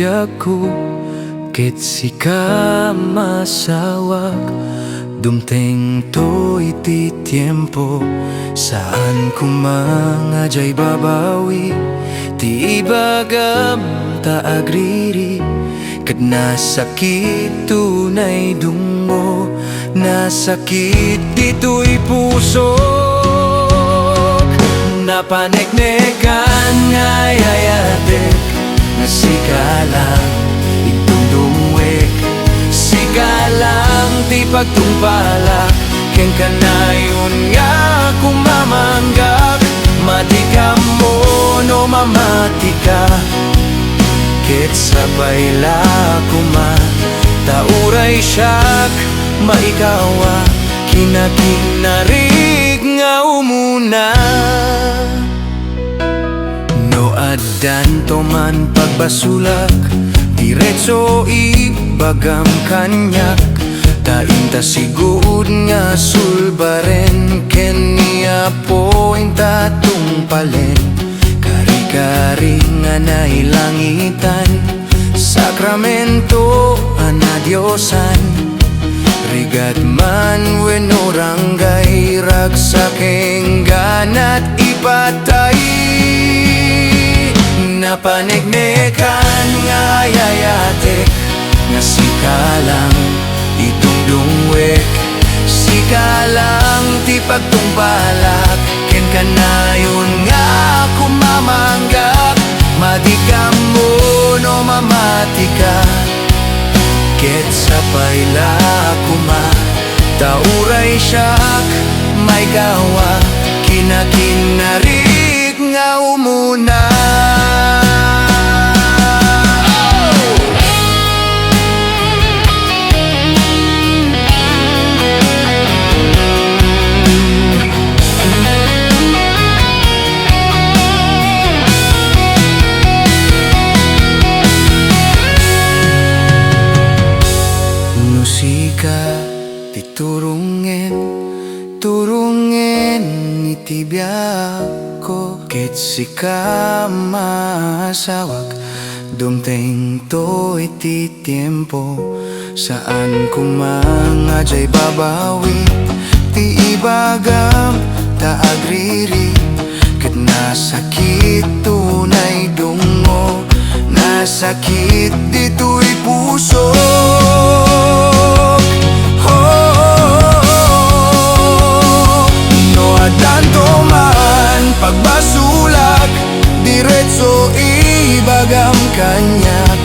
biag ko, ket Sika masawak. Dumteng to iti tiempo, saan ko mga jay babawi. Ti ibagam ta agriri, ket nasakit tunay dungo, nasakit dito'y puso. Napaneknekan nga yayatek, nga Sika lang itundungwek. Sika lang ti pagtumpalak, ken kanayon nga kumamanggap. Mati ka mo no mamati ka, ket sabay la kuma. Tauray siyak maikawa, kinakinarig nga umuna. No addan to man pagbasulak, diretso ibagam kanyak. Tainta sigud nga sulbaren, ken niya pointa tungpalen. Kari-kari nga nailangitan, sakramento anadyosan. Rigat man wen oranggay, ragsakeng ganat ipatay. Napanegnekan nga yayatek, nga Sika lang itungdungwek. Sika lang ti pagtungbalak, ken kanayon nga kumamanggap. Madi ka mo no mamati ka, ket sapay la kuma. Tauray siyak may gawa, kinakinarig nga umuna. Turungen iti biag ko, ket Sika masawak. Dumteng to iti tiempo, saan ko mga jay babawi. Ti ibagam ta agriri, ket nasakit tunay dungo, nasakit dito'y puso. Tanto man pagbasulak, diretso ibagam kanyak.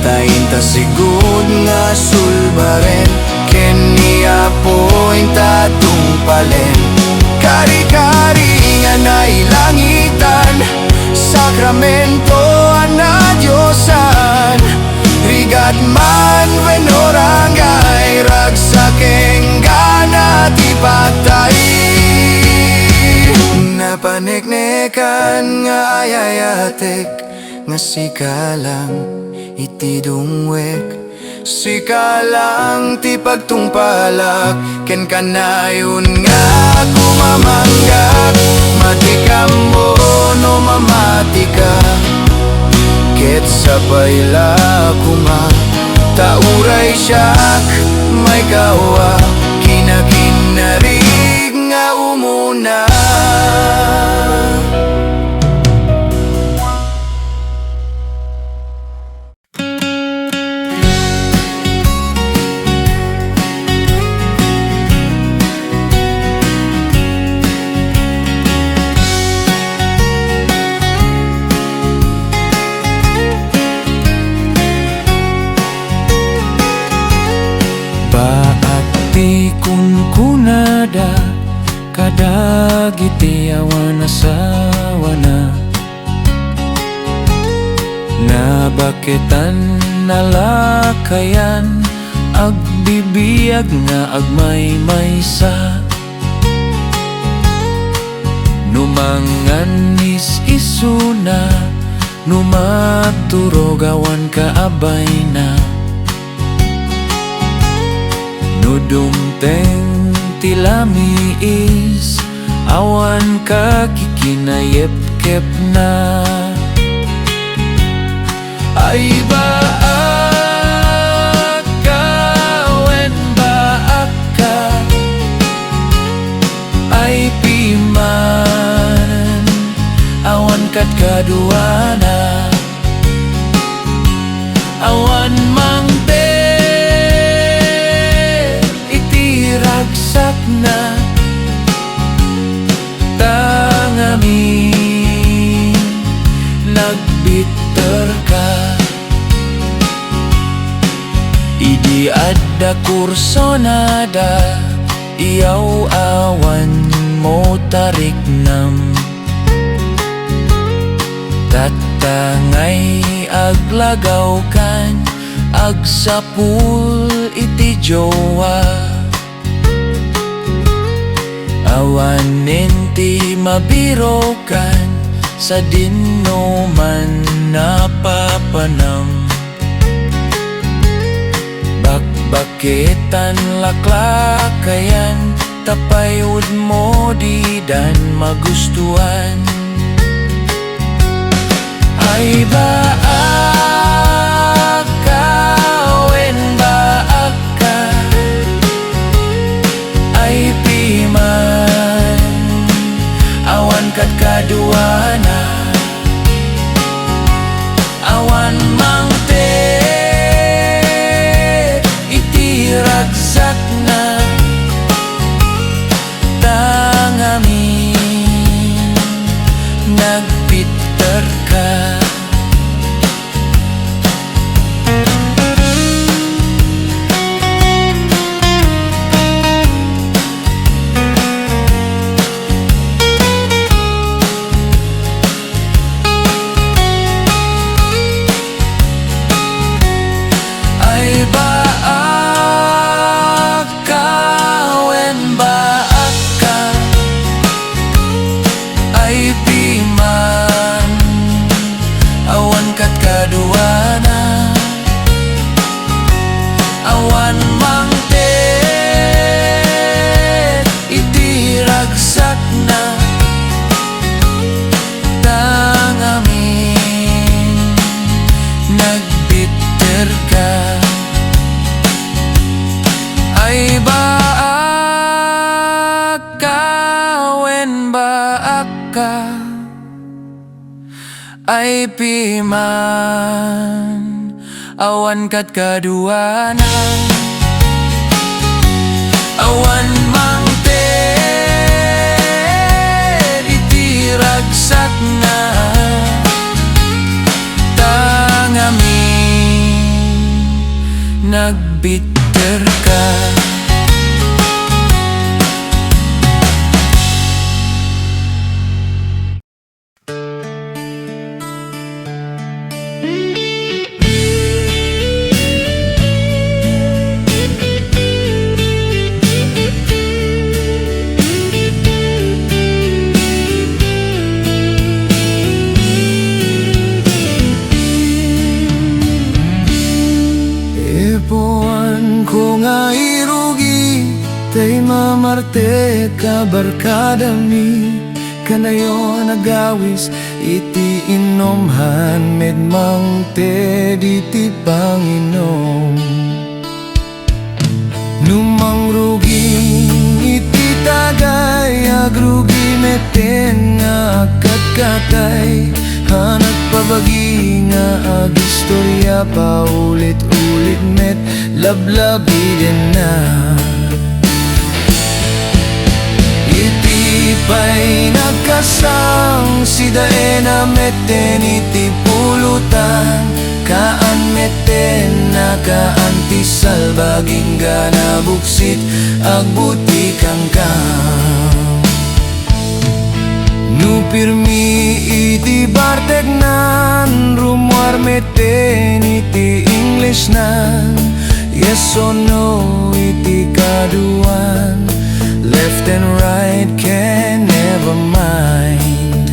Tainta sigud nga sulbaren, ken niya pointa tungpalen. Kari-kari nga nailangitan, sakramento anadyosan. Rigat man wen oranggay, ragsakeng ganat ipatay. Napaneknekan nga yayatek, nga Sika lang iti dungwek. Sika lang ti pagtungpalak, ken kanayon nga kumamanggap. Mati ka mo no mamati ka, ket sabay la kuma. Tauray siyak may gawa, kinakinarig nga umuna. Ti kunkunada, kadagiti awan asawana. Nabaketan nalakayan, agbibiyag nga agmaymaysa. Numanganis isuna, numaturogawan kaabay na. Nudumteng tilamiis, awan ka kikinayep-kep na. Ay ba Di adda kurso nada, iyaw awan mo tarik nam. Tatangay aglagaw kan, agsapul iti jowa. Awan ninti mabiro kan, sa dinno man napapanam. Bakbakitan laklakayan, tapayod mo di dan magustuhan. Ay baak ka, wen baak ka, ay piman, awan kat kaduana, awan mangte ragsak na tangamin, nagbitter ka. Ay kaduana, awan mangtet iti ragsak na tangamin, nagbitter ka. Ay baak ka, wen baak ka, ay piman, awan kat kaduana, awan mangtet iti ragsak na tangamin, nagbitter ka. Tay mammartek kabarkada mi, kanayo na Gawis iti inomhan med mangted iti Panginom. Numangruging iti tagay, agrugi meten nga katkatay, hanat pabagi nga agistorya paulit-ulit met lablabi din na. Pay nagkasang si daena meten iti pulutan, kaan meten na kaan ti salbaging gana buksit agbuti kang kam. Nu pirmi iti bartek nan, rumwar meten iti English nan, yes or no iti kaduan, left and right can never mind.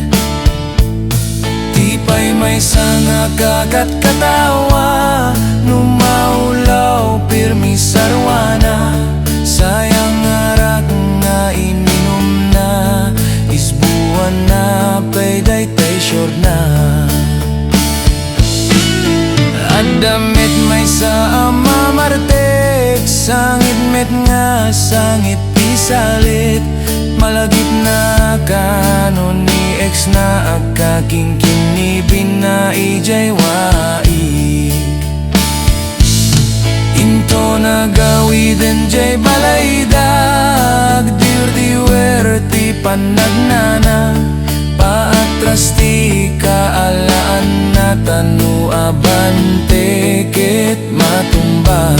Tipay may sanga kagat katawa, numaulaw pirmi sarwana, sayang arak nga ininom na, isbuwan na pay daytay sure na. Adamit may sa mammartek, sangit met nga sangit salit, malagip na kanon ni ex na agkakingkin ni binaijay waik. Into na gawiden jay balaydag, dirdiwerti panagnana, paatras ti kaalaan na tanu abante ket matumba.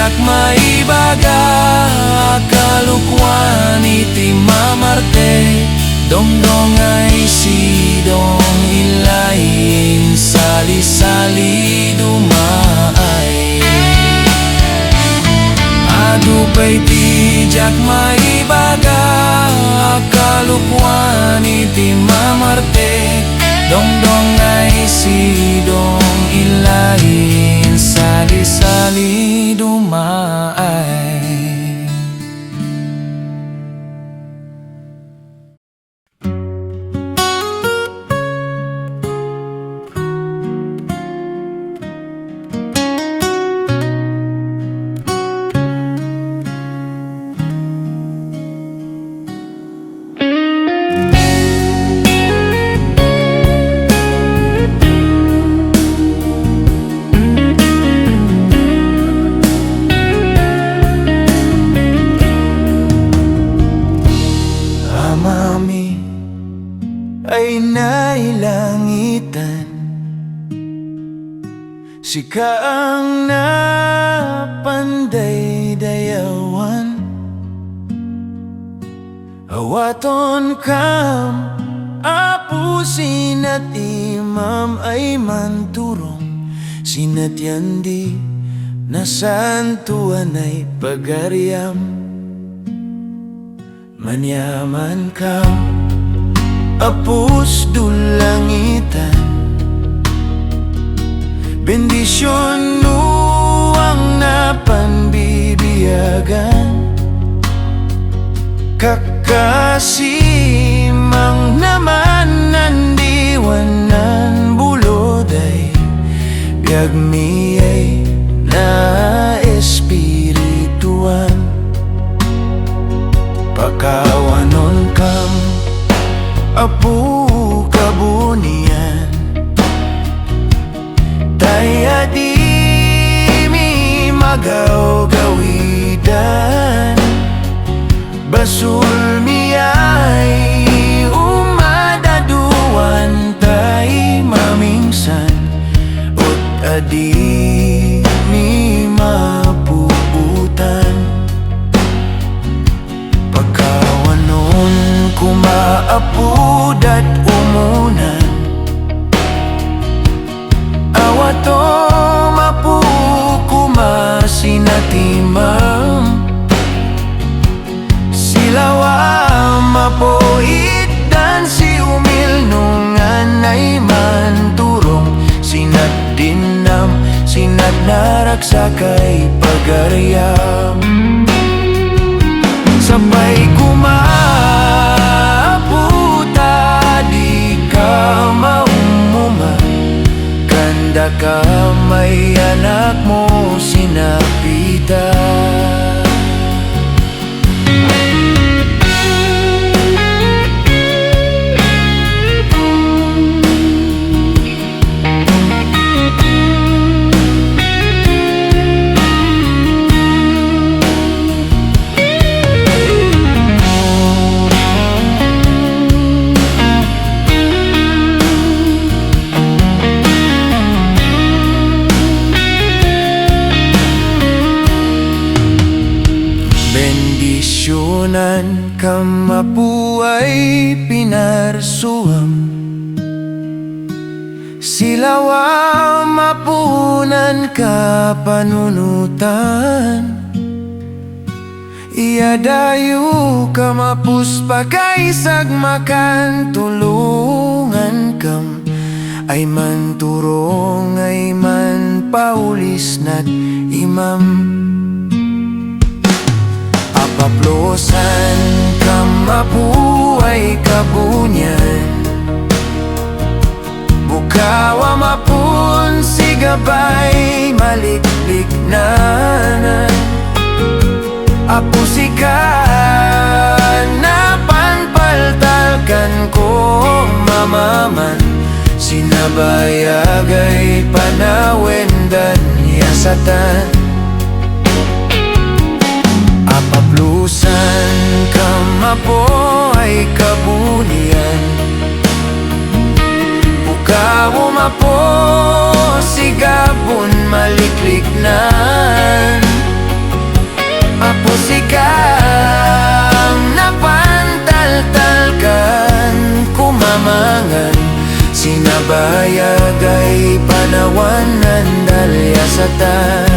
tijak maibaga kalukwan iti mammartek dongdong ay sidong ilayin salidumay adupay tijak maibaga kalukwan iti mammartek dongdong ay sidong ilayin salidumay. Ay nailangitan, Sika ang napanday-dayawan, awaton kam apu sinat imam ay manturong, sinat yandi nasantuan ay pagariam, manyaman kam apus dulangitan, bendisyon nuang napanbibiyagan, kakasimang naman nandiwanan buloday, biag miyay na espirituan, pakawanon kam apu kabunian, daya di mi magaw gawidan, basul mi ay umadaduan tay mamingsan, ut adi mi mapubutan, pagkawanon kumaapudat umunan, awato mapukumasinatimam, silawa mapoit dan si umil nungan ay manturong, sinat dinam sinat naraksakay pagariam, sabay kumaputa di ka maumuma, ganda ka may anak mo sinapitan. Bendisyonan kamapu ay pinarsuam, silawa mapunan ka panunutan, iadayu kamapus pakaisag makan tulungan kam, ay manturong ay man paulis nat imam, apaplosan kamapu ay kabunyan, bukawa mapun sigabay maliklik nanan, apu Sika napanpaltalkan ko mamaman, sinabayagay panawendan yasatan, apaplusan kamapo ay kabunian, bukawo mapo sigabon malikliknan, musika napantaltalkan kumamangan sinabayag ay panawan ng dalyasatan.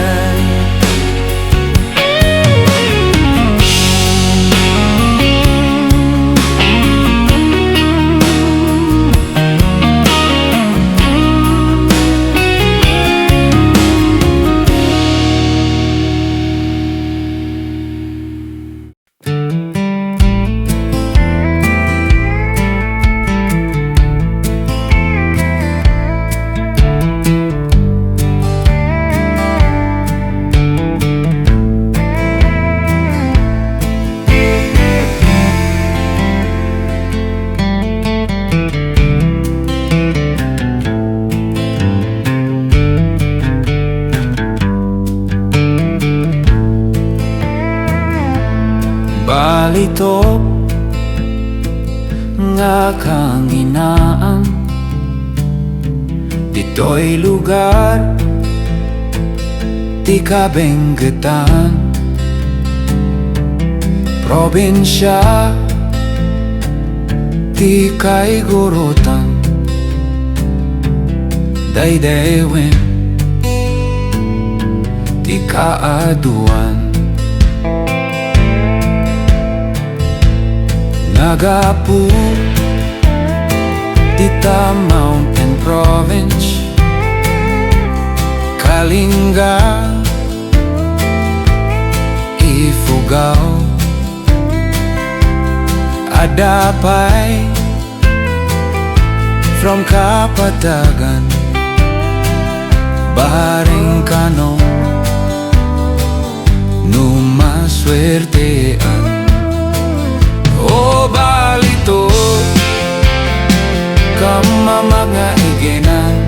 Balitok nga kang inaam, dito'y lugar di Kabanbantayan, probinsya di kaigurutan, daydaywin di kaaduan. Nagapu Dita Mountain Province, Kalinga, Ifugao, Adapay, from Kapatagan, Baringkano, Numaswertean. O Balitok, kamamag nga iginan,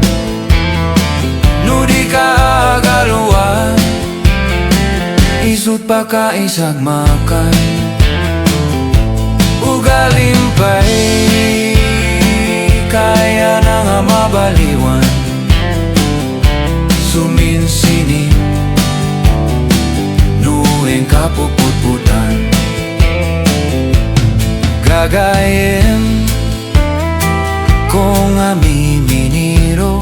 nudi ka agaluan, isut pa ka isagmakan, ugalimpay, kaya na nga mabaliwan, suminsini, nuwing kapuputputan. Gagayin kung amininiro,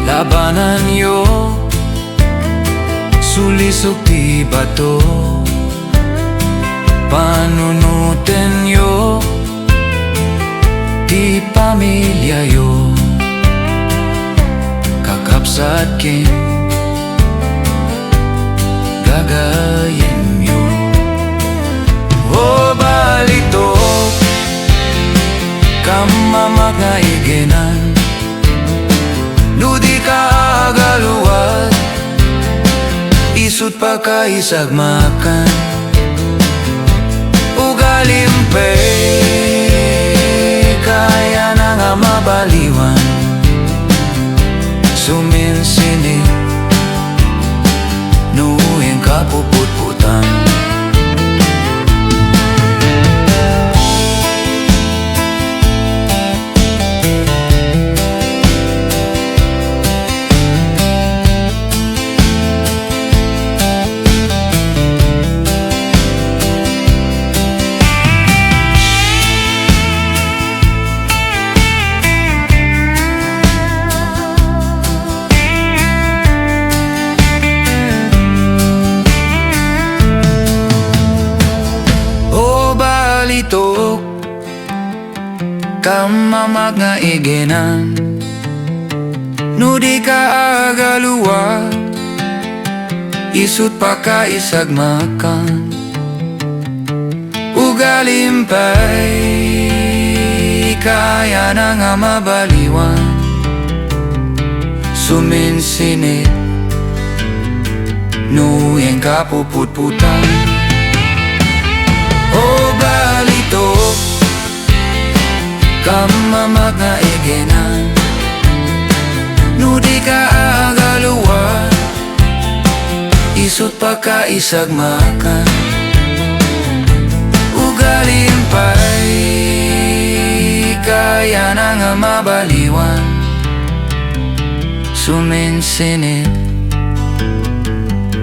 labanan yo, sulisok di bato, panunutin yo, di pamilya yo, kakapsat kin, gagayin yo. O Balitok, kamamag nga iginan, nudi ka agaluat, isut pa ka isagmakan, ugalimpay, kaya na nga mabaliwan, suminsinig, nuwing kapuputputan. Balitok, kamamag nga iginan, nudi ka agaluwa, isut pa ka isagmakan, ugalimpay, kaya na nga mabaliwan, suminsinit, nuwing kapuputputan. O Balitok, kamamag nga iginan, nudi ka agaluwa, isut pa ka isagmakan, ugalimpay, kaya na nga mabaliwan, suminsinit,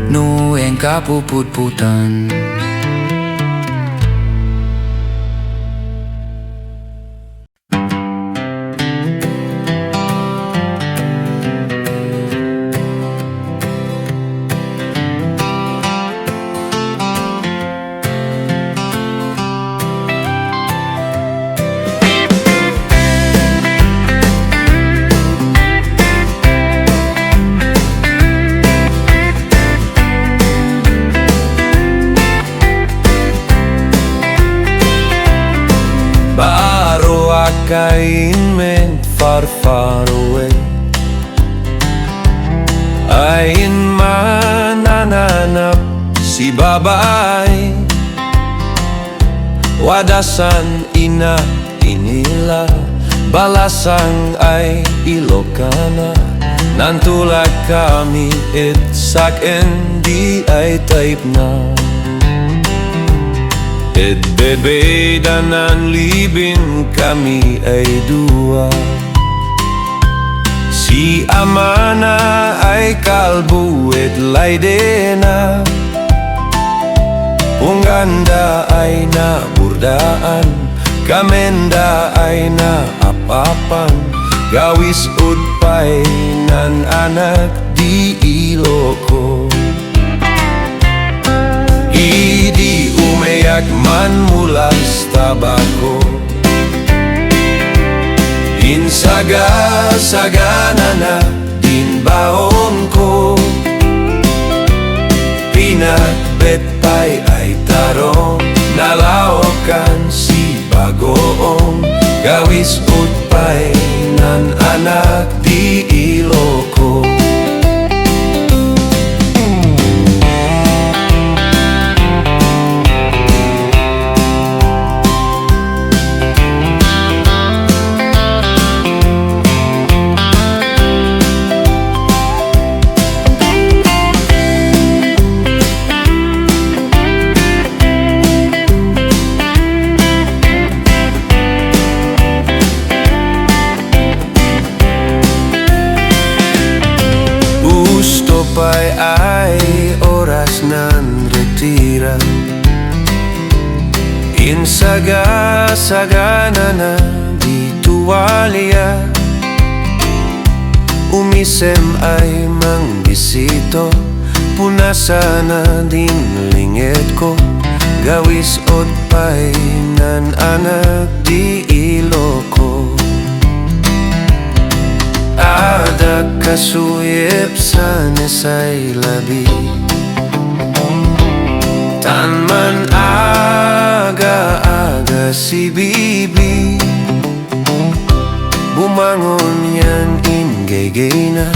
nueng kapuputputan. Kain men far far away. Ayin man nananap si babae, wadasan ina inila, balasang ay Ilokana. Nantulak kami itsak di ay type na. Bebe danan libin kami ay dua. Si Amana ay kalbo at laydena. Pungganda ay naburdaan, Kamenda ay naapapan. Gawis udpay nan anak di iloko. Idi umayak man mula sa tabako. Insaga-sagana na din baon ko. Pinagbetpay ay tarong, nalawakan si bagoong. Gawis udpay nan anak di iloko. Ay oras nan retira. Insaga-sagana na di tuwalya. Umisem ay mangbisito, punasa na din lingit ko. Gawis odpay nan anak di iloko. Ada kasuyip sa nesay labi. Tanman aga-aga si bibi. Bumangon yan ingay-gay na.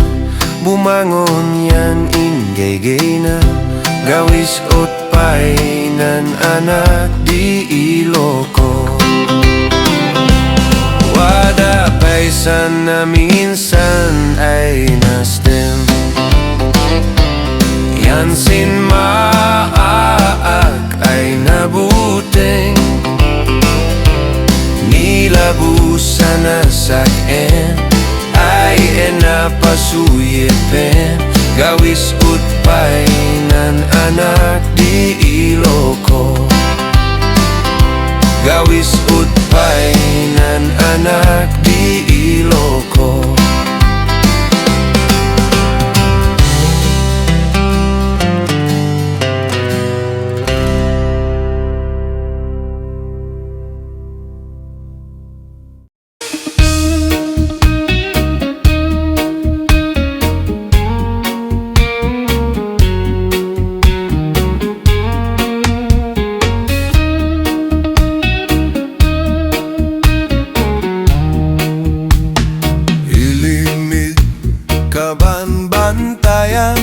Bumangon yan ingay-gay na. Gawis utpay nan anak di iloko. Wada paisan na minsan ay nastem. Yansin maak ay nabuteng. Nilabusan na sakin ay enapasuyepen. Gawis utpay nan anak di iloko. Gawis utpay nan anak di iloko. Kabanbantayan,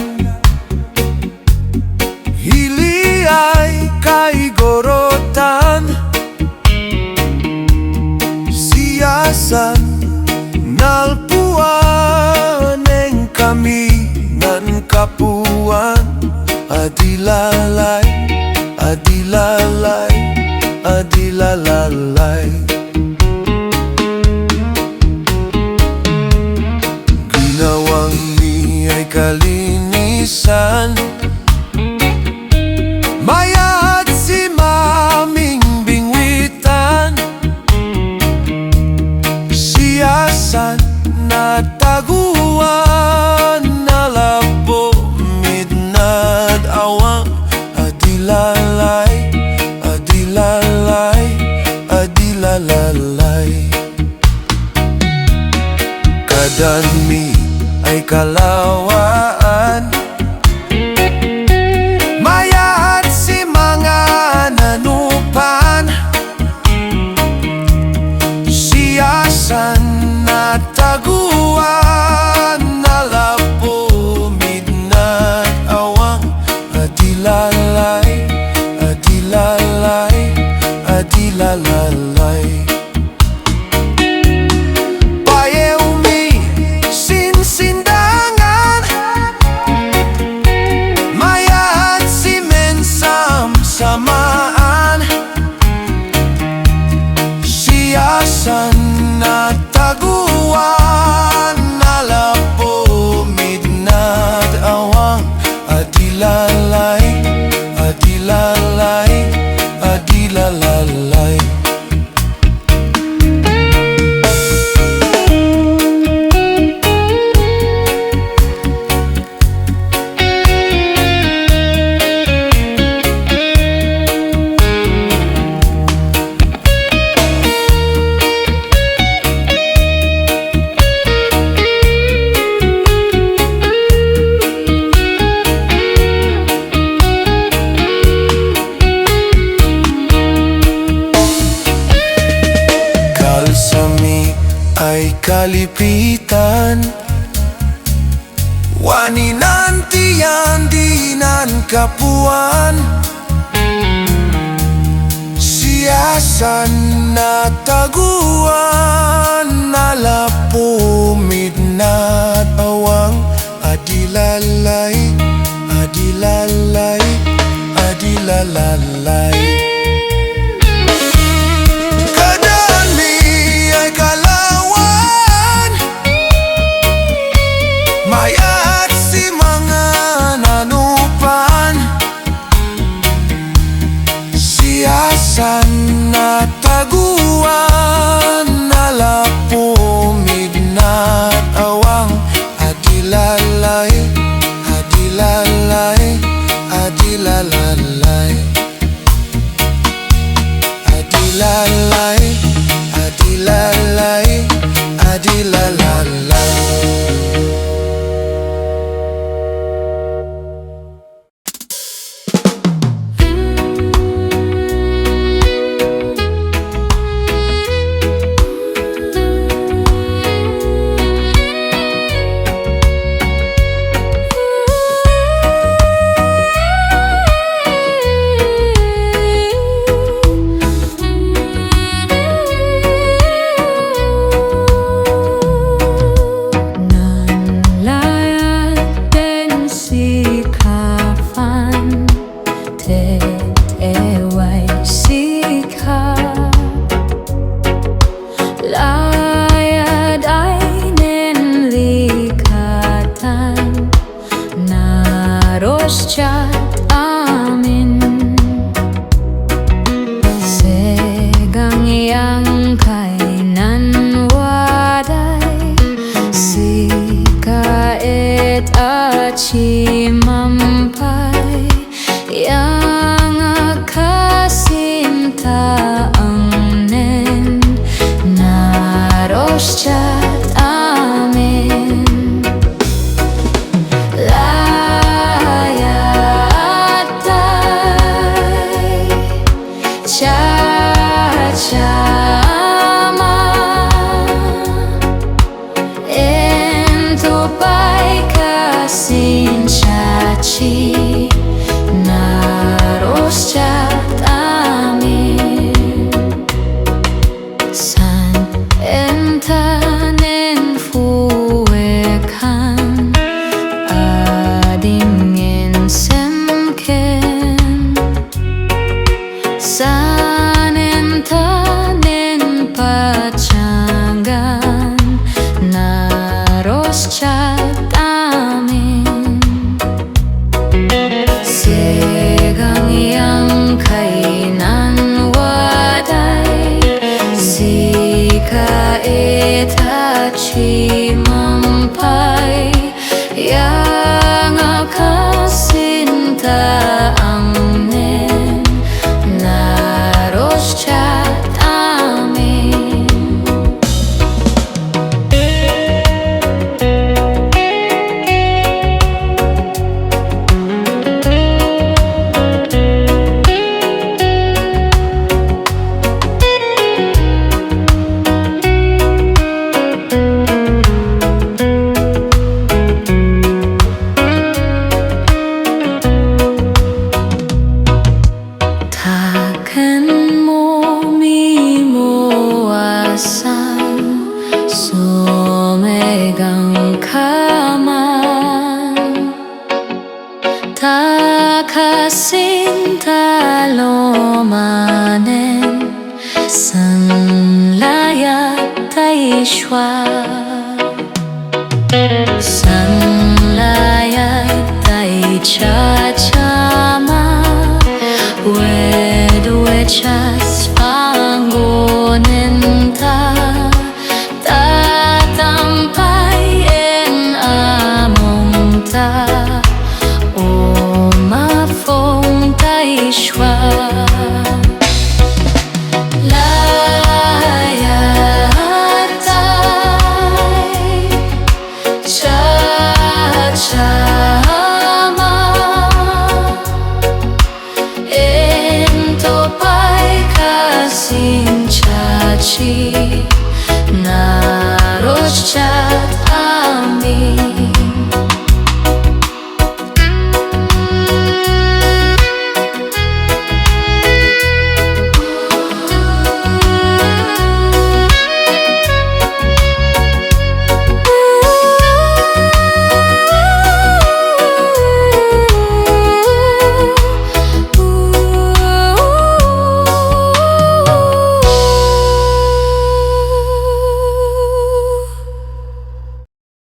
hili ay kay gorotan. Siyasan nalpuan eng kami nan kapuan. Adilalay, adilalay, adilalalay. Ginawang ni ay kalinisan, nataguan nalapo midnad awang adilalay, adilalay, adilalalay. Kadanmi ay kalawaan, mayat si mga nanupan, siyasan nataguan nalapo midnad awang adilalay, adilalay, adilalalay. Siyasan nataguan nalapo midnad awang adilalay, adilalay, adilalalay. Ay kalipitan, waninantiyan dinan kapuan, siyasan nataguan nalapo midnad awang adilalay, adilalay, adilalalay. Kadanmi ay kalawaan, mayat si mga nanupan, siyasan nataguan nalapo midnad awang adilalay, adilalay, adilalalay, adilalay, adilalay, adilalalay. Sika itachi mama. iswa San